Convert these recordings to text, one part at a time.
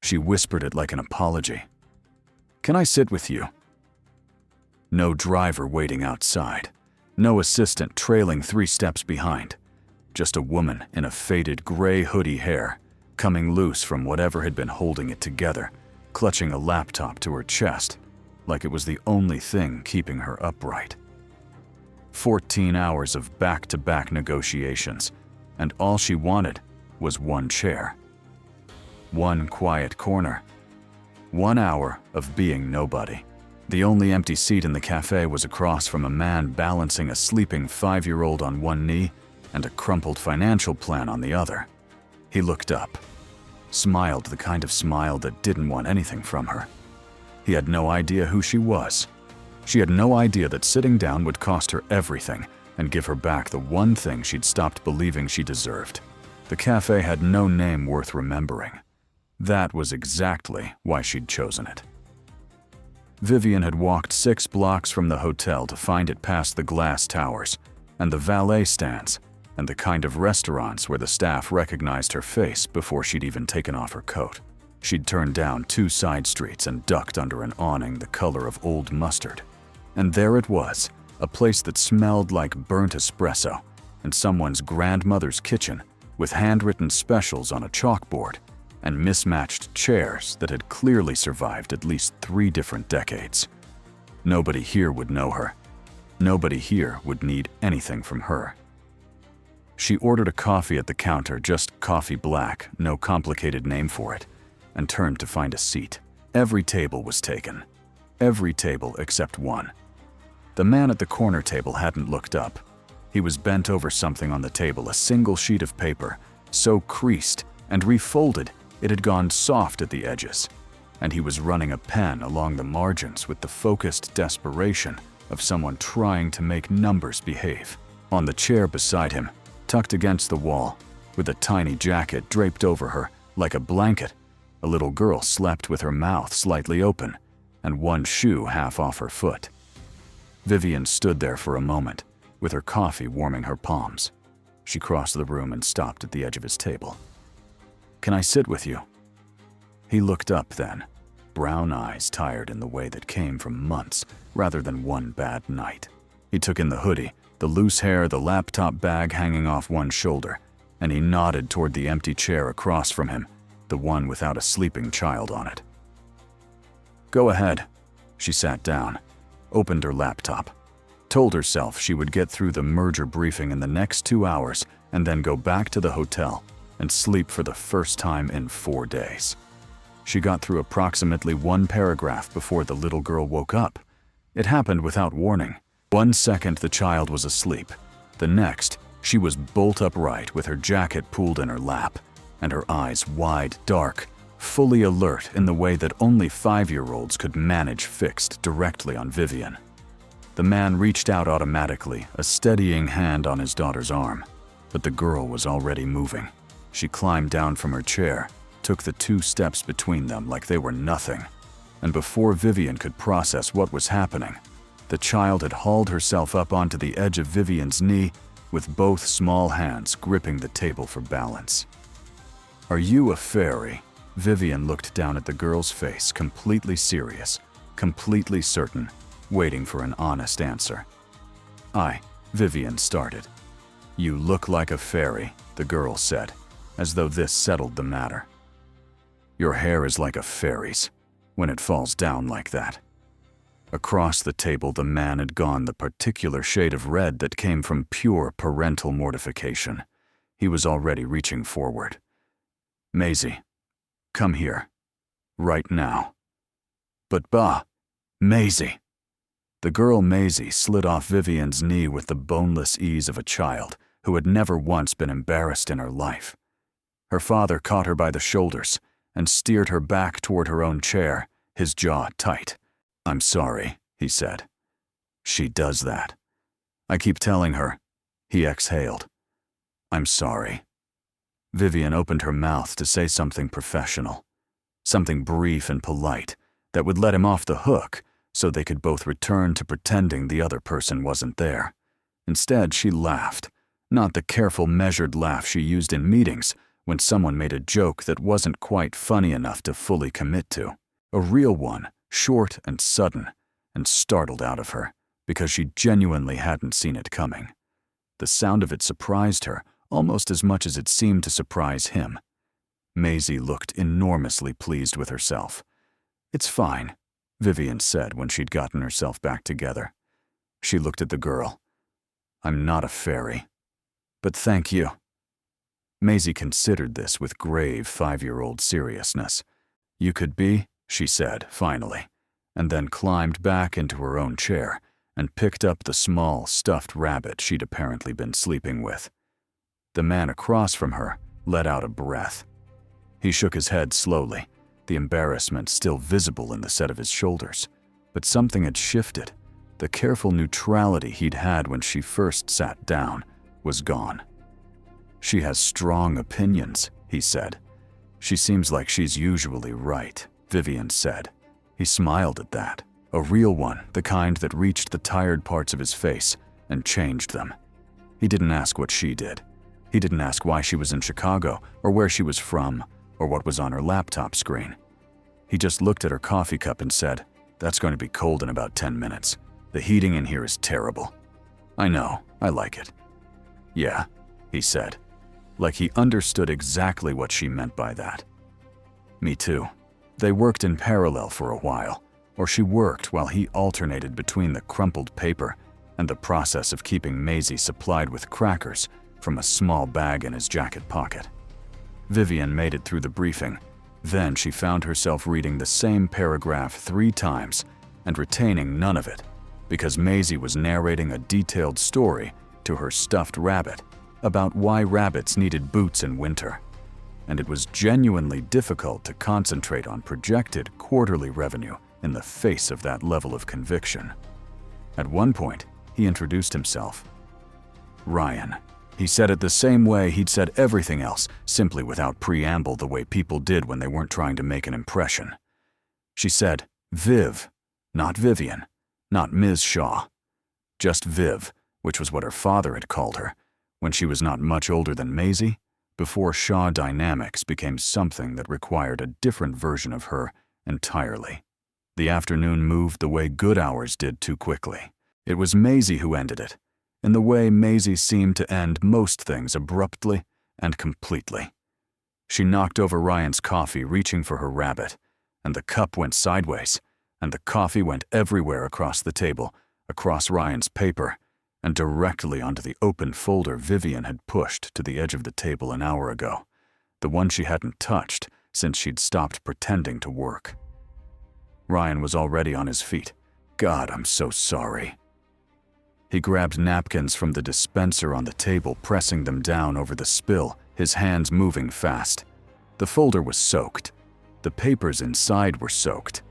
She whispered it like an apology. "Can I sit with you?" No driver waiting outside. No assistant trailing 3 steps behind. Just a woman in a faded gray hoodie hair, coming loose from whatever had been holding it together, clutching a laptop to her chest, like it was the only thing keeping her upright. 14 hours of back-to-back negotiations, and all she wanted was one chair. One quiet corner. 1 hour of being nobody. The only empty seat in the cafe was across from a man balancing a sleeping 5-year-old on one knee and a crumpled financial plan on the other. He looked up, smiled the kind of smile that didn't want anything from her. He had no idea who she was. She had no idea that sitting down would cost her everything and give her back the one thing she'd stopped believing she deserved. The cafe had no name worth remembering. That was exactly why she'd chosen it. Vivian had walked 6 blocks from the hotel to find it past the glass towers and the valet stands and the kind of restaurants where the staff recognized her face before she'd even taken off her coat. She'd turned down 2 side streets and ducked under an awning the color of old mustard. And there it was, a place that smelled like burnt espresso and someone's grandmother's kitchen with handwritten specials on a chalkboard and mismatched chairs that had clearly survived at least 3 different decades. Nobody here would know her. Nobody here would need anything from her. She ordered a coffee at the counter, just coffee black, no complicated name for it, and turned to find a seat. Every table was taken. Every table except one. The man at the corner table hadn't looked up. He was bent over something on the table, a single sheet of paper, so creased and refolded it had gone soft at the edges, and he was running a pen along the margins with the focused desperation of someone trying to make numbers behave. On the chair beside him, tucked against the wall, with a tiny jacket draped over her like a blanket, a little girl slept with her mouth slightly open and one shoe half off her foot. Vivian stood there for a moment, with her coffee warming her palms. She crossed the room and stopped at the edge of his table. "Can I sit with you?" He looked up then, brown eyes tired in the way that came from months rather than one bad night. He took in the hoodie, the loose hair, the laptop bag hanging off one shoulder, and he nodded toward the empty chair across from him, the one without a sleeping child on it. "Go ahead." She sat down, opened her laptop, told herself she would get through the merger briefing in the next 2 hours and then go back to the hotel and sleep for the first time in 4 days. She got through approximately 1 paragraph before the little girl woke up. It happened without warning. 1 second the child was asleep. The next, she was bolt upright with her jacket pulled in her lap and her eyes wide, dark, fully alert in the way that only 5-year-olds could manage fixed directly on Vivian. The man reached out automatically, a steadying hand on his daughter's arm, but the girl was already moving. She climbed down from her chair, took the 2 steps between them like they were nothing, and before Vivian could process what was happening, the child had hauled herself up onto the edge of Vivian's knee with both small hands gripping the table for balance. "Are you a fairy?" Vivian looked down at the girl's face, completely serious, completely certain, waiting for an honest answer. Vivian started. "You look like a fairy," the girl said, as though this settled the matter. "Your hair is like a fairy's, when it falls down like that." Across the table, the man had gone the particular shade of red that came from pure parental mortification. He was already reaching forward. "Maisie, come here. Right now." "But Maisie." The girl Maisie slid off Vivian's knee with the boneless ease of a child who had never once been embarrassed in her life. Her father caught her by the shoulders and steered her back toward her own chair, his jaw tight. "I'm sorry," he said. "She does that. I keep telling her." He exhaled. "I'm sorry." Vivian opened her mouth to say something professional, something brief and polite that would let him off the hook so they could both return to pretending the other person wasn't there. Instead, she laughed, not the careful, measured laugh she used in meetings when someone made a joke that wasn't quite funny enough to fully commit to. A real one, short and sudden, and startled out of her, because she genuinely hadn't seen it coming. The sound of it surprised her almost as much as it seemed to surprise him. Maisie looked enormously pleased with herself. "It's fine," Vivian said when she'd gotten herself back together. She looked at the girl. "I'm not a fairy. But thank you." Maisie considered this with grave 5-year-old seriousness. "You could be," she said, finally, and then climbed back into her own chair and picked up the small, stuffed rabbit she'd apparently been sleeping with. The man across from her let out a breath. He shook his head slowly, the embarrassment still visible in the set of his shoulders. But something had shifted. The careful neutrality he'd had when she first sat down was gone. "She has strong opinions," he said. "She seems like she's usually right," Vivian said. He smiled at that. A real one, the kind that reached the tired parts of his face and changed them. He didn't ask what she did. He didn't ask why she was in Chicago, or where she was from, or what was on her laptop screen. He just looked at her coffee cup and said, "That's going to be cold in about 10 minutes. The heating in here is terrible." "I know, I like it." "Yeah," he said, like he understood exactly what she meant by that. "Me too." They worked in parallel for a while, or she worked while he alternated between the crumpled paper and the process of keeping Maisie supplied with crackers from a small bag in his jacket pocket. Vivian made it through the briefing. Then she found herself reading the same paragraph 3 times and retaining none of it, because Maisie was narrating a detailed story to her stuffed rabbit about why rabbits needed boots in winter. And it was genuinely difficult to concentrate on projected quarterly revenue in the face of that level of conviction. At one point, he introduced himself. "Ryan." He said it the same way he'd said everything else, simply without preamble, the way people did when they weren't trying to make an impression. She said, "Viv," not Vivian, not Ms. Shaw. Just Viv, which was what her father had called her, when she was not much older than Maisie, before Shaw dynamics became something that required a different version of her entirely. The afternoon moved the way good hours did too quickly. It was Maisie who ended it, in the way Maisie seemed to end most things abruptly and completely. She knocked over Ryan's coffee, reaching for her rabbit, and the cup went sideways, and the coffee went everywhere across the table, across Ryan's paper, and directly onto the open folder Vivian had pushed to the edge of the table an hour ago, the one she hadn't touched since she'd stopped pretending to work. Ryan was already on his feet. "God, I'm so sorry." He grabbed napkins from the dispenser on the table, pressing them down over the spill, his hands moving fast. The folder was soaked. The papers inside were soaked.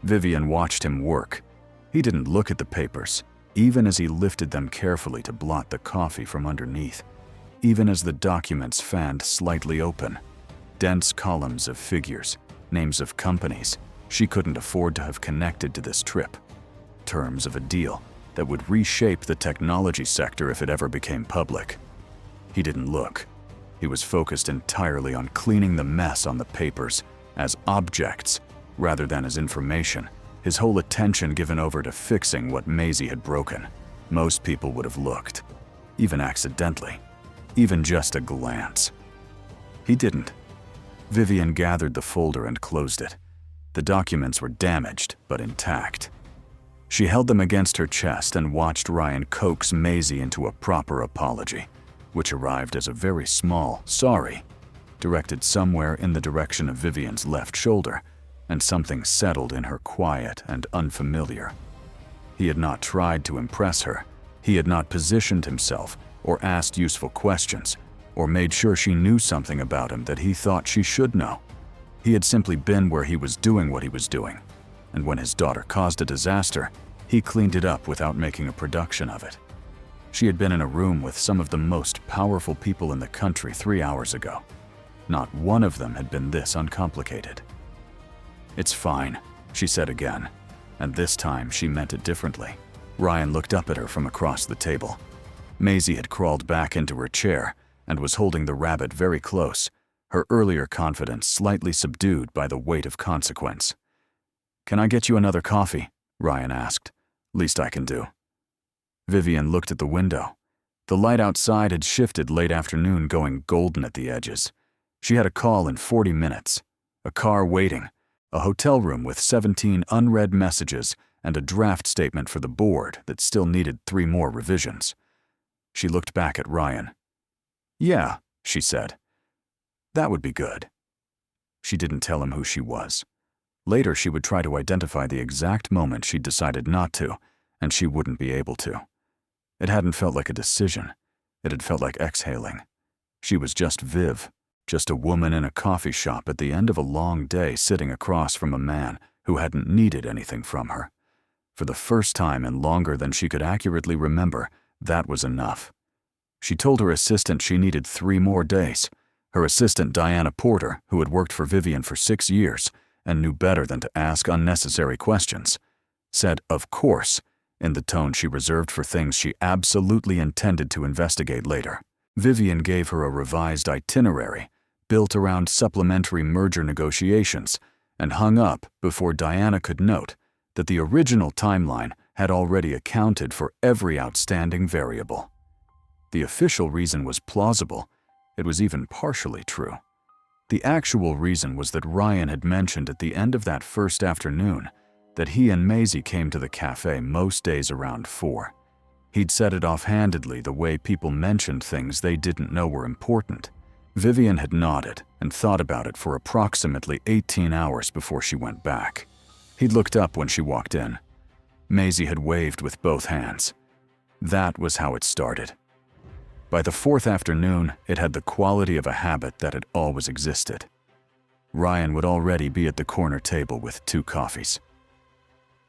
Vivian watched him work. He didn't look at the papers, even as he lifted them carefully to blot the coffee from underneath, even as the documents fanned slightly open. Dense columns of figures, names of companies she couldn't afford to have connected to this trip, terms of a deal that would reshape the technology sector if it ever became public. He didn't look. He was focused entirely on cleaning the mess on the papers as objects rather than as information, his whole attention given over to fixing what Maisie had broken. Most people would have looked, even accidentally, even just a glance. He didn't. Vivian gathered the folder and closed it. The documents were damaged, but intact. She held them against her chest and watched Ryan coax Maisie into a proper apology, which arrived as a very small "sorry," directed somewhere in the direction of Vivian's left shoulder, and something settled in her quiet and unfamiliar. He had not tried to impress her. He had not positioned himself or asked useful questions or made sure she knew something about him that he thought she should know. He had simply been where he was doing what he was doing, and when his daughter caused a disaster, he cleaned it up without making a production of it. She had been in a room with some of the most powerful people in the country 3 hours ago. Not one of them had been this uncomplicated. "It's fine," she said again, and this time she meant it differently. Ryan looked up at her from across the table. Maisie had crawled back into her chair and was holding the rabbit very close, her earlier confidence slightly subdued by the weight of consequence. "Can I get you another coffee?" Ryan asked. "Least I can do." Vivian looked at the window. The light outside had shifted late afternoon, going golden at the edges. She had a call in 40 minutes, a car waiting, a hotel room with 17 unread messages, and a draft statement for the board that still needed 3 more revisions. She looked back at Ryan. "Yeah," she said. "That would be good." She didn't tell him who she was. Later, she would try to identify the exact moment she'd decided not to, and she wouldn't be able to. It hadn't felt like a decision. It had felt like exhaling. She was just Viv, just a woman in a coffee shop at the end of a long day, sitting across from a man who hadn't needed anything from her. For the first time in longer than she could accurately remember, that was enough. She told her assistant she needed 3 more days. Her assistant, Diana Porter, who had worked for Vivian for 6 years and knew better than to ask unnecessary questions, said, "Of course," in the tone she reserved for things she absolutely intended to investigate later. Vivian gave her a revised itinerary built around supplementary merger negotiations and hung up before Diana could note that the original timeline had already accounted for every outstanding variable. The official reason was plausible. It was even partially true. The actual reason was that Ryan had mentioned at the end of that first afternoon that he and Maisie came to the cafe most days around 4. He'd said it offhandedly, the way people mentioned things they didn't know were important. Vivian had nodded and thought about it for approximately 18 hours before she went back. He'd looked up when she walked in. Maisie had waved with both hands. That was how it started. By the 4th afternoon, it had the quality of a habit that had always existed. Ryan would already be at the corner table with 2 coffees.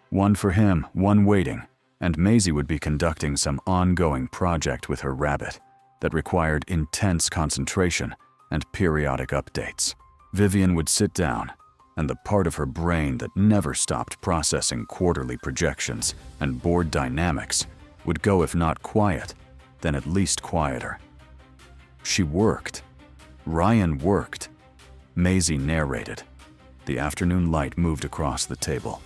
One for him, one waiting, and Maisie would be conducting some ongoing project with her rabbit that required intense concentration and periodic updates. Vivian would sit down, and the part of her brain that never stopped processing quarterly projections and board dynamics would go, if not quiet, then at least quieter. She worked. Ryan worked. Maisie narrated. The afternoon light moved across the table.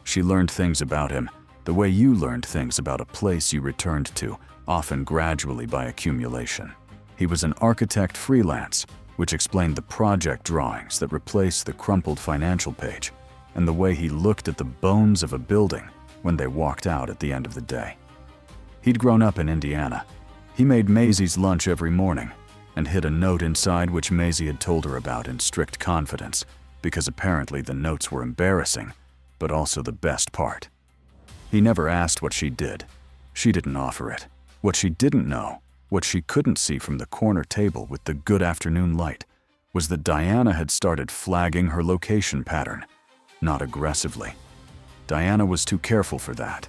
She learned things about him, the way you learned things about a place you returned to, often gradually by accumulation. He was an architect freelance, which explained the project drawings that replaced the crumpled financial page, and the way he looked at the bones of a building when they walked out at the end of the day. He'd grown up in Indiana. He made Maisie's lunch every morning and hid a note inside which Maisie had told her about in strict confidence, because apparently the notes were embarrassing, but also the best part. He never asked what she did. She didn't offer it. What she didn't know, what she couldn't see from the corner table with the good afternoon light, was that Diana had started flagging her location pattern, not aggressively. Diana was too careful for that.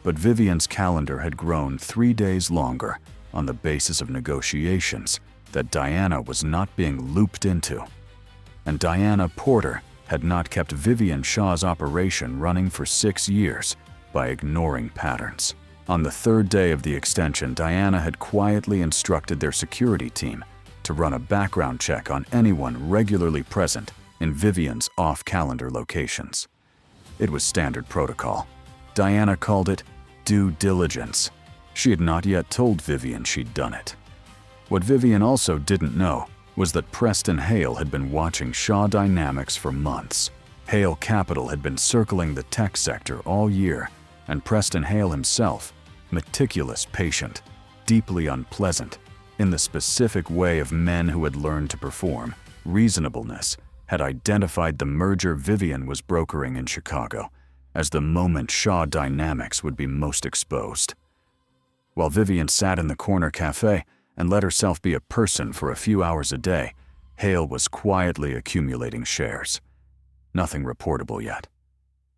But Vivian's calendar had grown 3 days longer on the basis of negotiations that Diana was not being looped into. And Diana Porter had not kept Vivian Shaw's operation running for 6 years by ignoring patterns. On the 3rd day of the extension, Diana had quietly instructed their security team to run a background check on anyone regularly present in Vivian's off-calendar locations. It was standard protocol. Diana called it due diligence. She had not yet told Vivian she'd done it. What Vivian also didn't know was that Preston Hale had been watching Shaw Dynamics for months. Hale Capital had been circling the tech sector all year, and Preston Hale himself, meticulous, patient, deeply unpleasant, in the specific way of men who had learned to perform reasonableness, had identified the merger Vivian was brokering in Chicago as the moment Shaw Dynamics would be most exposed. While Vivian sat in the corner cafe and let herself be a person for a few hours a day, Hale was quietly accumulating shares. Nothing reportable yet.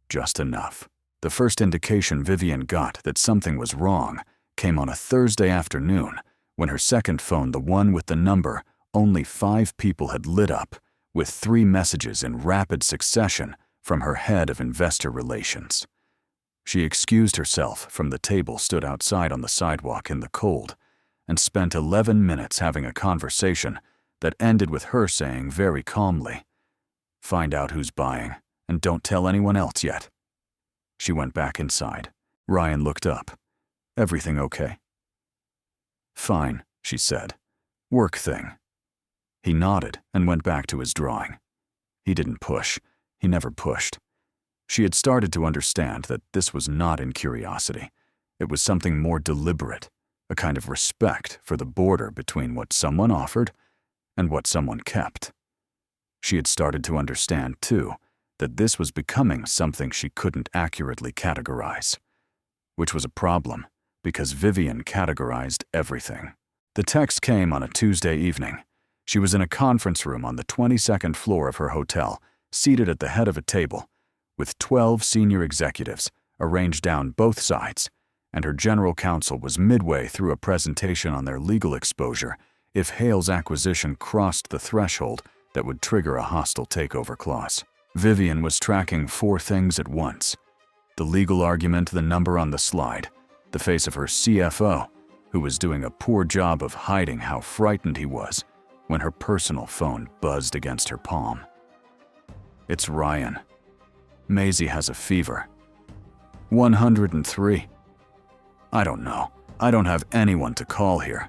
Just enough. The first indication Vivian got that something was wrong came on a Thursday afternoon when her second phone, the one with the number only 5 people had lit up, with 3 messages in rapid succession from her head of investor relations. She excused herself from the table, stood outside on the sidewalk in the cold, and spent 11 minutes having a conversation that ended with her saying very calmly, "Find out who's buying, and don't tell anyone else yet." She went back inside. Ryan looked up. "Everything okay?" "Fine," she said. "Work thing." He nodded and went back to his drawing. He didn't push. He never pushed. She had started to understand that this was not in curiosity. It was something more deliberate, a kind of respect for the border between what someone offered and what someone kept. She had started to understand, too, that this was becoming something she couldn't accurately categorize, which was a problem because Vivian categorized everything. The text came on a Tuesday evening. She was in a conference room on the 22nd floor of her hotel, seated at the head of a table, with 12 senior executives arranged down both sides, and her general counsel was midway through a presentation on their legal exposure if Hale's acquisition crossed the threshold that would trigger a hostile takeover clause. Vivian was tracking 4 things at once: the legal argument, the number on the slide, the face of her CFO, who was doing a poor job of hiding how frightened he was when her personal phone buzzed against her palm. "It's Ryan. Maisie has a fever. 103. I don't know. I don't have anyone to call here.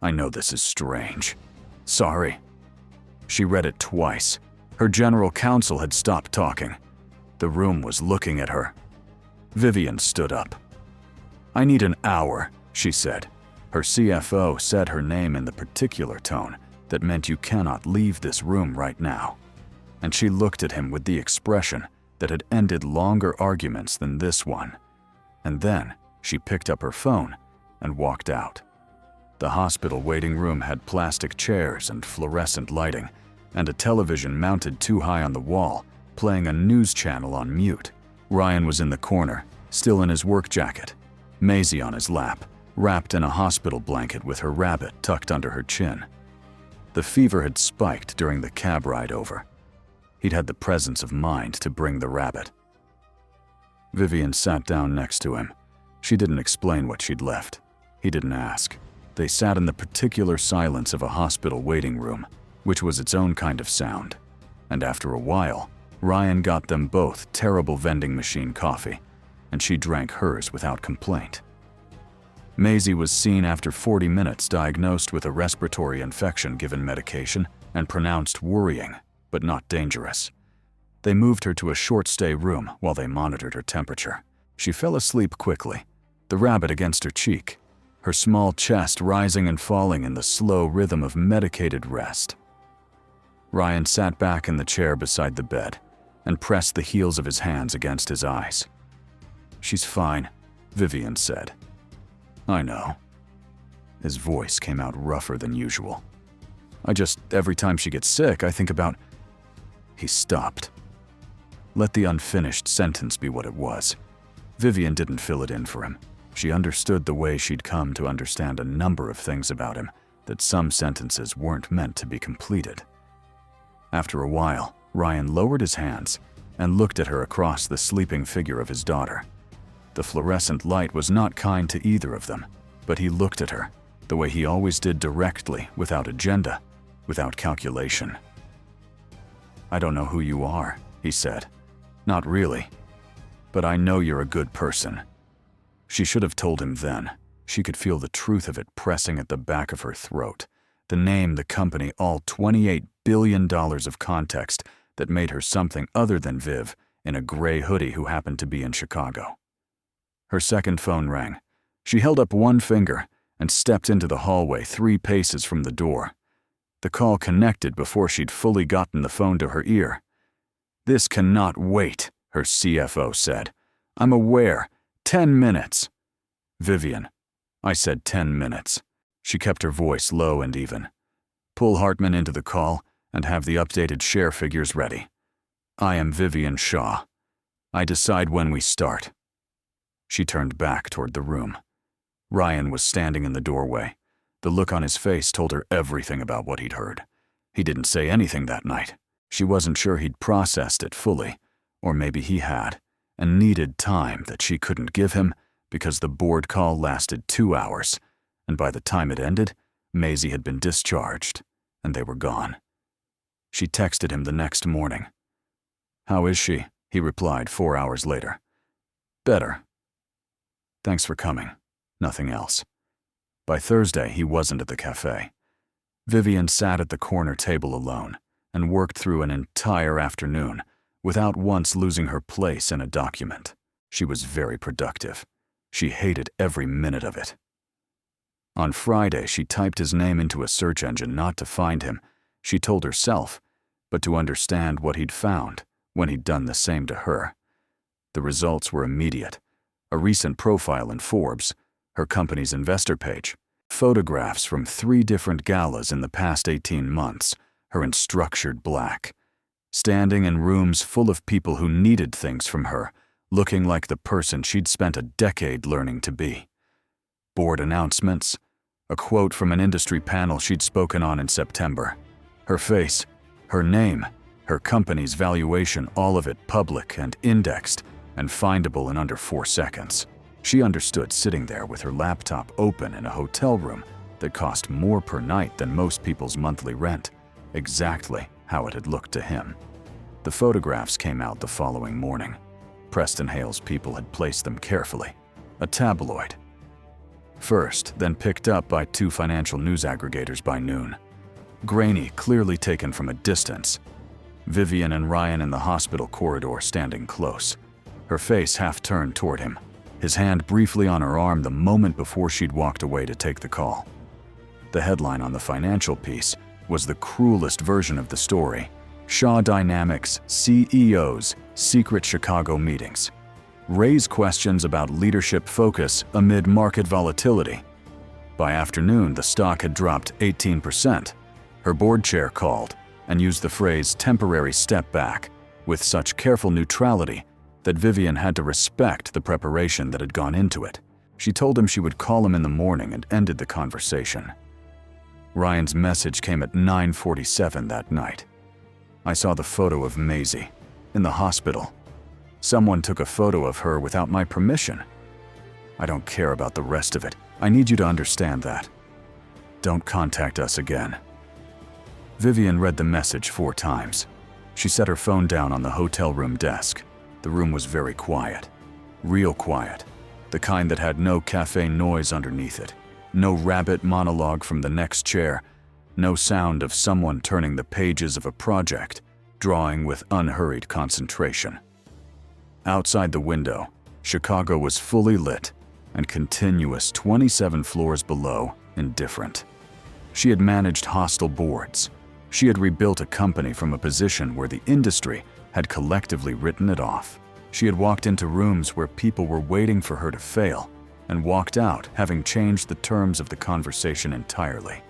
I know this is strange. Sorry." She read it twice. Her general counsel had stopped talking. The room was looking at her. Vivian stood up. "I need an hour," she said. Her CFO said her name in the particular tone that meant you cannot leave this room right now. And she looked at him with the expression that had ended longer arguments than this one. And then she picked up her phone and walked out. The hospital waiting room had plastic chairs and fluorescent lighting, and a television mounted too high on the wall, playing a news channel on mute. Ryan was in the corner, still in his work jacket, Maisie on his lap, wrapped in a hospital blanket with her rabbit tucked under her chin. The fever had spiked during the cab ride over. He'd had the presence of mind to bring the rabbit. Vivian sat down next to him. She didn't explain what she'd left. He didn't ask. They sat in the particular silence of a hospital waiting room, which was its own kind of sound. And after a while, Ryan got them both terrible vending machine coffee, and she drank hers without complaint. Maisie was seen after 40 minutes diagnosed with a respiratory infection, given medication, and pronounced worrying, but not dangerous. They moved her to a short-stay room while they monitored her temperature. She fell asleep quickly, the rabbit against her cheek, her small chest rising and falling in the slow rhythm of medicated rest. Ryan sat back in the chair beside the bed and pressed the heels of his hands against his eyes. "She's fine," Vivian said. "I know." His voice came out rougher than usual. Every time she gets sick, I think about..." He stopped. Let the unfinished sentence be what it was. Vivian didn't fill it in for him. She understood the way she'd come to understand a number of things about him, that some sentences weren't meant to be completed. After a while, Ryan lowered his hands and looked at her across the sleeping figure of his daughter. The fluorescent light was not kind to either of them, but he looked at her, the way he always did, directly, without agenda, without calculation. "I don't know who you are," he said. "Not really. But I know you're a good person." She should have told him then. She could feel the truth of it pressing at the back of her throat. The name, the company, all $28 billion of context that made her something other than Viv in a gray hoodie who happened to be in Chicago. Her second phone rang. She held up one finger and stepped into the hallway 3 paces from the door. The call connected before she'd fully gotten the phone to her ear. "This cannot wait," her CFO said. "I'm aware. 10 minutes. "Vivian." I said 10 minutes. She kept her voice low and even. "Pull Hartman into the call and have the updated share figures ready. I am Vivian Shaw. I decide when we start." She turned back toward the room. Ryan was standing in the doorway. The look on his face told her everything about what he'd heard. He didn't say anything that night. She wasn't sure he'd processed it fully, or maybe he had, and needed time that she couldn't give him because the board call lasted 2 hours, and by the time it ended, Maisie had been discharged, and they were gone. She texted him the next morning. "How is she?" he replied 4 hours later. "Better. Thanks for coming. Nothing else." By Thursday, he wasn't at the cafe. Vivian sat at the corner table alone and worked through an entire afternoon without once losing her place in a document. She was very productive. She hated every minute of it. On Friday, she typed his name into a search engine not to find him, she told herself, but to understand what he'd found when he'd done the same to her. The results were immediate. A recent profile in Forbes, her company's investor page, photographs from 3 different galas in the past 18 months, her in structured black, standing in rooms full of people who needed things from her, looking like the person she'd spent a decade learning to be. Board announcements, a quote from an industry panel she'd spoken on in September. Her face, her name, her company's valuation, all of it public and indexed and findable in under 4 seconds. She understood sitting there with her laptop open in a hotel room that cost more per night than most people's monthly rent, exactly how it had looked to him. The photographs came out the following morning. Preston Hale's people had placed them carefully. A tabloid. First, then picked up by 2 financial news aggregators by noon. Grainy, clearly taken from a distance. Vivian and Ryan in the hospital corridor standing close, her face half turned toward him, his hand briefly on her arm the moment before she'd walked away to take the call. The headline on the financial piece was the cruelest version of the story: Shaw Dynamics CEO's secret Chicago meetings raise questions about leadership focus amid market volatility. By afternoon, the stock had dropped 18%. Her board chair called and used the phrase temporary step back with such careful neutrality that Vivian had to respect the preparation that had gone into it. She told him she would call him in the morning and ended the conversation. Ryan's message came at 9:47 that night. "I saw the photo of Maisie in the hospital. Someone took a photo of her without my permission. I don't care about the rest of it. I need you to understand that. Don't contact us again." Vivian read the message 4 times. She set her phone down on the hotel room desk. The room was very quiet. Real quiet. The kind that had no cafe noise underneath it. No rabbit monologue from the next chair. No sound of someone turning the pages of a project, drawing with unhurried concentration. Outside the window, Chicago was fully lit and continuous 27 floors below, indifferent. She had managed hostile boards. She had rebuilt a company from a position where the industry had collectively written it off. She had walked into rooms where people were waiting for her to fail and walked out having changed the terms of the conversation entirely.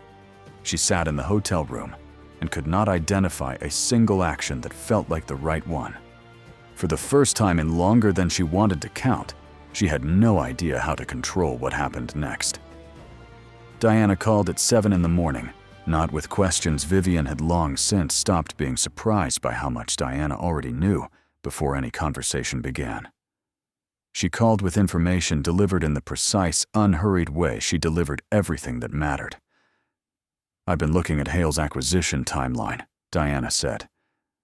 She sat in the hotel room and could not identify a single action that felt like the right one. For the first time in longer than she wanted to count, she had no idea how to control what happened next. Diana called at 7 in the morning, not with questions. Vivian had long since stopped being surprised by how much Diana already knew before any conversation began. She called with information delivered in the precise, unhurried way she delivered everything that mattered. "I've been looking at Hale's acquisition timeline," Diana said.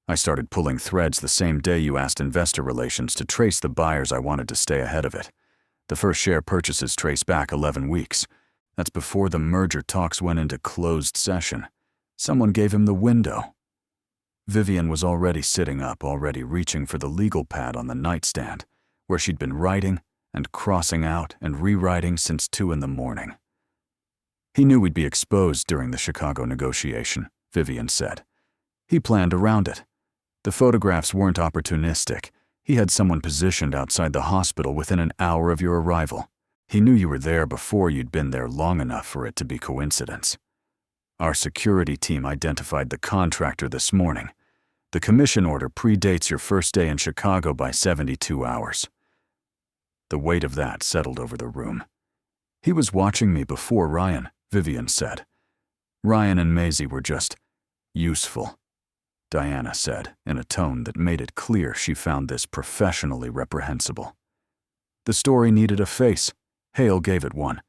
"I started pulling threads the same day you asked investor relations to trace the buyers. I wanted to stay ahead of it. The first share purchases trace back 11 weeks. That's before the merger talks went into closed session. Someone gave him the window." Vivian was already sitting up, already reaching for the legal pad on the nightstand, where she'd been writing and crossing out and rewriting since 2 in the morning. "He knew we'd be exposed during the Chicago negotiation," Vivian said. "He planned around it. The photographs weren't opportunistic. He had someone positioned outside the hospital within an hour of your arrival. He knew you were there before you'd been there long enough for it to be coincidence. Our security team identified the contractor this morning. The commission order predates your first day in Chicago by 72 hours. The weight of that settled over the room. "He was watching me before Ryan," Vivian said. "Ryan and Maisie were just useful," Diana said in a tone that made it clear she found this professionally reprehensible. The story needed a face. Hale gave it one.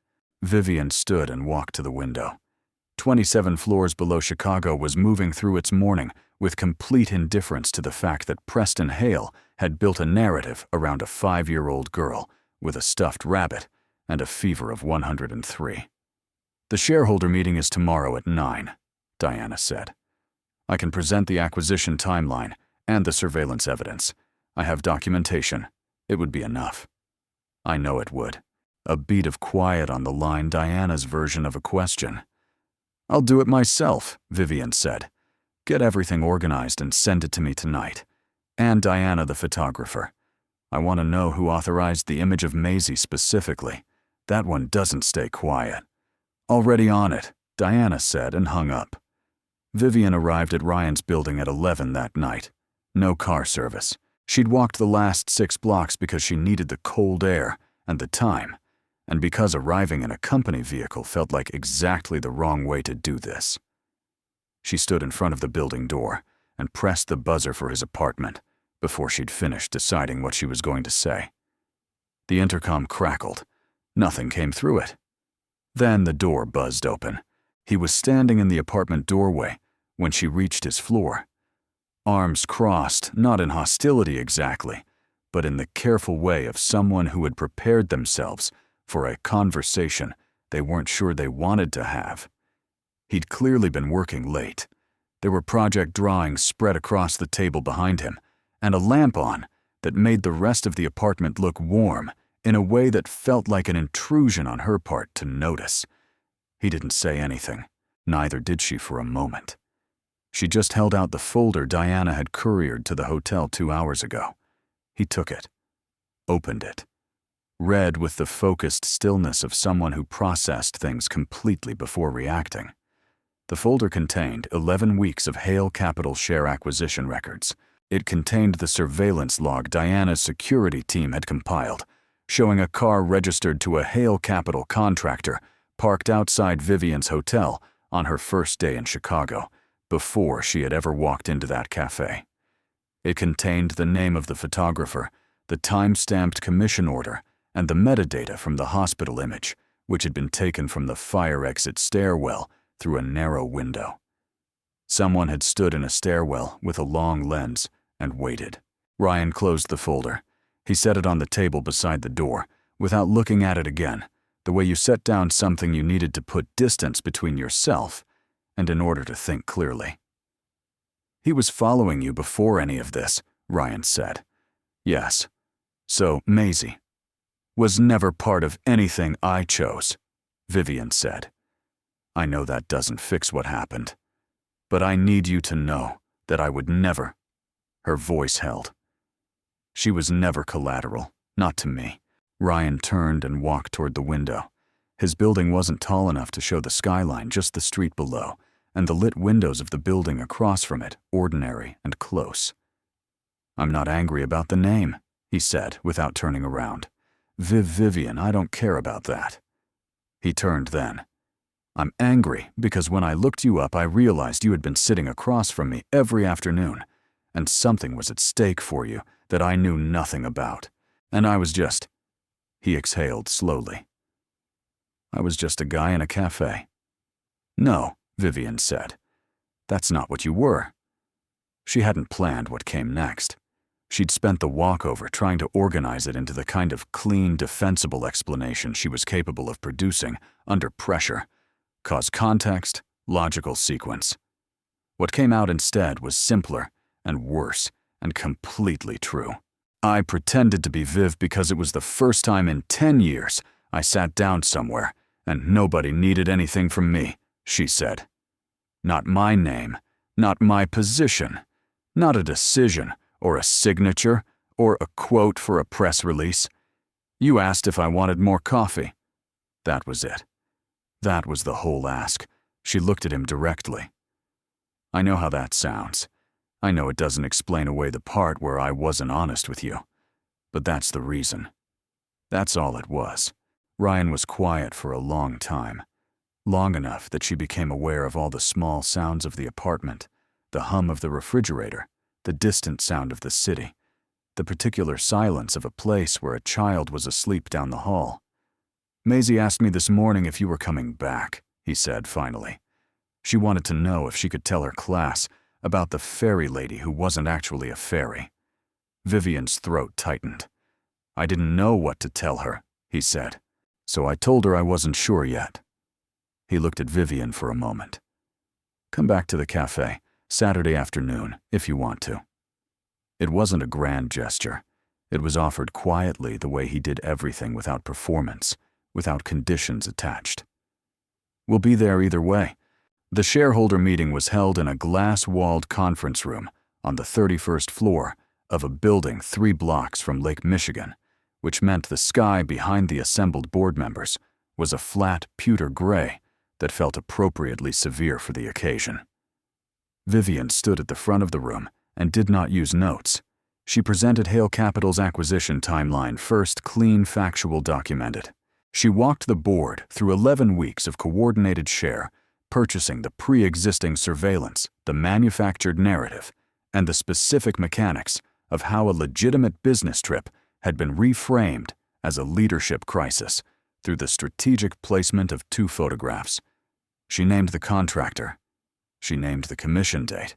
Vivian stood and walked to the window. 27 floors below Chicago, was moving through its morning with complete indifference to the fact that Preston Hale had built a narrative around a 5-year-old girl with a stuffed rabbit and a fever of 103. "The shareholder meeting is tomorrow at 9, Diana said. "I can present the acquisition timeline and the surveillance evidence. I have documentation. It would be enough." "I know it would." A beat of quiet on the line, Diana's version of a question. "I'll do it myself," Vivian said. "Get everything organized and send it to me tonight. And Diana, the photographer. I want to know who authorized the image of Maisie specifically. That one doesn't stay quiet." "Already on it," Diana said and hung up. Vivian arrived at Ryan's building at 11 that night. No car service. She'd walked the last 6 blocks because she needed the cold air and the time, and because arriving in a company vehicle felt like exactly the wrong way to do this. She stood in front of the building door and pressed the buzzer for his apartment before she'd finished deciding what she was going to say. The intercom crackled. Nothing came through it. Then the door buzzed open. He was standing in the apartment doorway when she reached his floor. Arms crossed, not in hostility exactly, but in the careful way of someone who had prepared themselves for a conversation they weren't sure they wanted to have. He'd clearly been working late. There were project drawings spread across the table behind him, and a lamp on that made the rest of the apartment look warm in a way that felt like an intrusion on her part to notice. He didn't say anything. Neither did she for a moment. She just held out the folder Diana had couriered to the hotel 2 hours ago. He took it, opened it, read with the focused stillness of someone who processed things completely before reacting. The folder contained 11 weeks of Hale Capital share acquisition records. It contained the surveillance log Diana's security team had compiled, showing a car registered to a Hale Capital contractor parked outside Vivian's hotel on her first day in Chicago, before she had ever walked into that cafe. It contained the name of the photographer, the time-stamped commission order, and the metadata from the hospital image, which had been taken from the fire exit stairwell through a narrow window. Someone had stood in a stairwell with a long lens and waited. Ryan closed the folder. He set it on the table beside the door, without looking at it again, the way you set down something you needed to put distance between yourself and in order to think clearly. "He was following you before any of this," Ryan said. "Yes. So Maisie was never part of anything I chose," Vivian said. "I know that doesn't fix what happened, but I need you to know that I would never." Her voice held. "She was never collateral, not to me." Ryan turned and walked toward the window. His building wasn't tall enough to show the skyline, just the street below, and the lit windows of the building across from it, ordinary and close. "I'm not angry about the name," he said, without turning around. Vivian, I don't care about that." He turned then. "I'm angry because when I looked you up, I realized you had been sitting across from me every afternoon, and something was at stake for you that I knew nothing about. And I was just..." He exhaled slowly. "I was just a guy in a cafe." "No," Vivian said. "That's not what you were." She hadn't planned what came next. She'd spent the walkover trying to organize it into the kind of clean, defensible explanation she was capable of producing under pressure. Cause context, logical sequence. What came out instead was simpler and worse and completely true. "I pretended to be Viv because it was the first time in 10 years I sat down somewhere and nobody needed anything from me," she said. "Not my name, not my position, not a decision or a signature or a quote for a press release. You asked if I wanted more coffee. That was it. That was the whole ask." She looked at him directly. "I know how that sounds. I know it doesn't explain away the part where I wasn't honest with you. But that's the reason. That's all it was." Ryan was quiet for a long time. Long enough that she became aware of all the small sounds of the apartment, the hum of the refrigerator, the distant sound of the city, the particular silence of a place where a child was asleep down the hall. "Maisie asked me this morning if you were coming back," he said finally. She wanted to know if she could tell her class about the fairy lady who wasn't actually a fairy. Vivian's throat tightened. "I didn't know what to tell her," he said, "so I told her I wasn't sure yet." He looked at Vivian for a moment. "Come back to the cafe, Saturday afternoon, if you want to." It wasn't a grand gesture. It was offered quietly, the way he did everything, without performance, without conditions attached. "We'll be there either way." The shareholder meeting was held in a glass-walled conference room on the 31st floor of a building 3 blocks from Lake Michigan, which meant the sky behind the assembled board members was a flat pewter gray that felt appropriately severe for the occasion. Vivian stood at the front of the room and did not use notes. She presented Hale Capital's acquisition timeline first, clean, factual, documented. She walked the board through 11 weeks of coordinated share, purchasing the pre-existing surveillance, the manufactured narrative, and the specific mechanics of how a legitimate business trip had been reframed as a leadership crisis through the strategic placement of 2 photographs. She named the contractor. She named the commission date.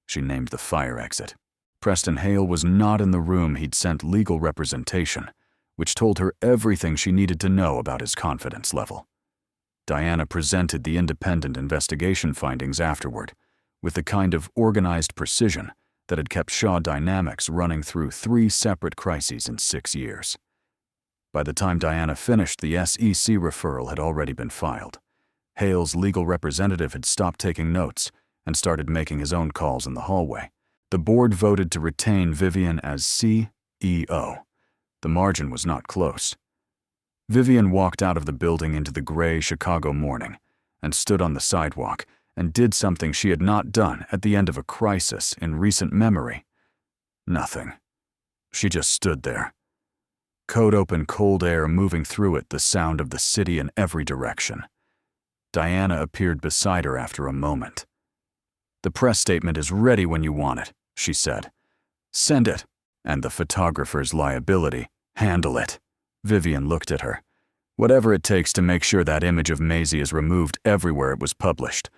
She named the fire exit. Preston Hale was not in the room. He'd sent legal representation, which told her everything she needed to know about his confidence level. Diana presented the independent investigation findings afterward, with the kind of organized precision that had kept Shaw Dynamics running through 3 separate crises in 6 years. By the time Diana finished, the SEC referral had already been filed. Hale's legal representative had stopped taking notes and started making his own calls in the hallway. The board voted to retain Vivian as CEO. The margin was not close. Vivian walked out of the building into the gray Chicago morning and stood on the sidewalk and did something she had not done at the end of a crisis in recent memory. Nothing. She just stood there. Code open cold air moving through it, the sound of the city in every direction. Diana appeared beside her after a moment. "The press statement is ready when you want it," she said. "Send it. And the photographer's liability. Handle it." Vivian looked at her. "Whatever it takes to make sure that image of Maisie is removed everywhere it was published.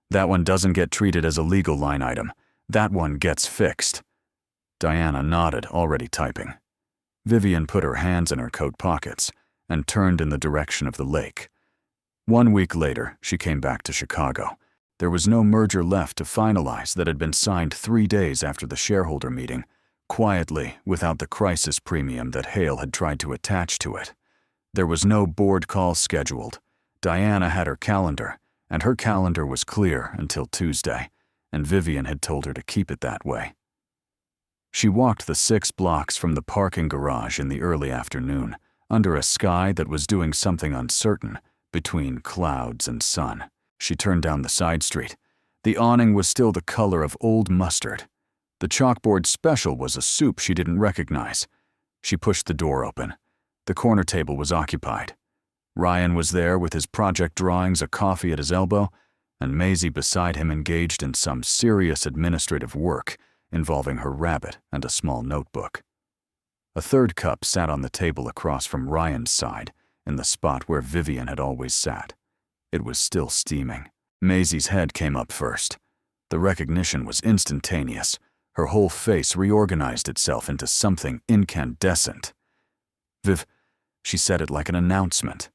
That one doesn't get treated as a legal line item. That one gets fixed." Diana nodded, already typing. Vivian put her hands in her coat pockets and turned in the direction of the lake. 1 week later, she came back to Chicago. There was no merger left to finalize that had been signed 3 days after the shareholder meeting, quietly, without the crisis premium that Hale had tried to attach to it. There was no board call scheduled. Diana had her calendar, and her calendar was clear until Tuesday, and Vivian had told her to keep it that way. She walked the 6 blocks from the parking garage in the early afternoon, under a sky that was doing something uncertain between clouds and sun. She turned down the side street. The awning was still the color of old mustard. The chalkboard special was a soup she didn't recognize. She pushed the door open. The corner table was occupied. Ryan was there with his project drawings, a coffee at his elbow, and Maisie beside him engaged in some serious administrative work involving her rabbit and a small notebook. A third cup sat on the table across from Ryan's side, in the spot where Vivian had always sat. It was still steaming. Maisie's head came up first. The recognition was instantaneous. Her whole face reorganized itself into something incandescent. "Viv," she said it like an announcement.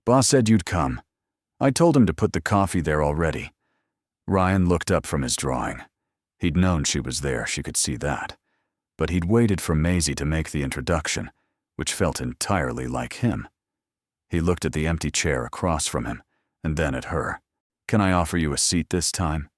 "Boss said you'd come. I told him to put the coffee there already." Ryan looked up from his drawing. He'd known she was there, she could see that. But he'd waited for Maisie to make the introduction, which felt entirely like him. He looked at the empty chair across from him, and then at her. "Can I offer you a seat this time?"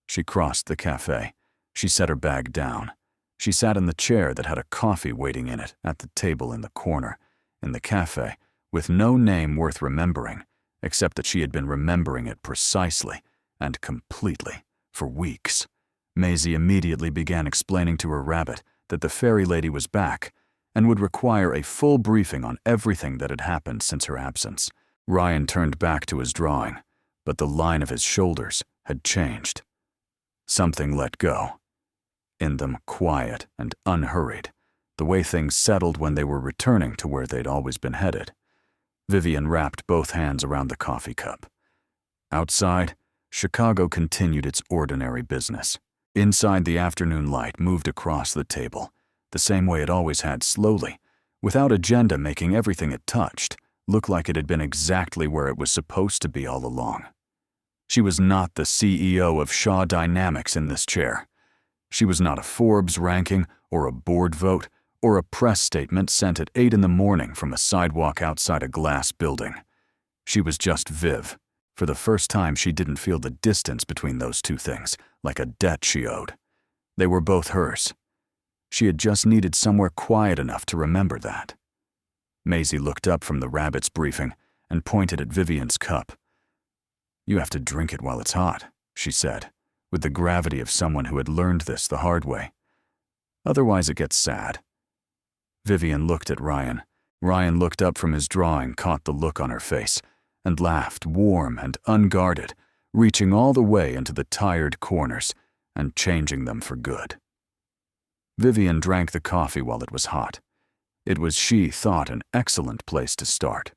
She crossed the cafe. She set her bag down. She sat in the chair that had a coffee waiting in it at the table in the corner, in the cafe, with no name worth remembering, except that she had been remembering it precisely and completely for weeks. Maisie immediately began explaining to her rabbit that the fairy lady was back and would require a full briefing on everything that had happened since her absence. Ryan turned back to his drawing, but the line of his shoulders had changed. Something let go. In them, quiet and unhurried, the way things settled when they were returning to where they'd always been headed. Vivian wrapped both hands around the coffee cup. Outside, Chicago continued its ordinary business. Inside, the afternoon light moved across the table, the same way it always had, slowly, without agenda, making everything it touched look like it had been exactly where it was supposed to be all along. She was not the CEO of Shaw Dynamics in this chair. She was not a Forbes ranking or a board vote or a press statement sent at 8 in the morning from a sidewalk outside a glass building. She was just Viv. For the first time, she didn't feel the distance between those two things, like a debt she owed. They were both hers. She had just needed somewhere quiet enough to remember that. Maisie looked up from the rabbit's briefing and pointed at Vivian's cup. "You have to drink it while it's hot," she said, with the gravity of someone who had learned this the hard way. "Otherwise it gets sad." Vivian looked at Ryan. Ryan looked up from his drawing, caught the look on her face, and laughed, warm and unguarded, reaching all the way into the tired corners and changing them for good. Vivian drank the coffee while it was hot. It was, she thought, an excellent place to start.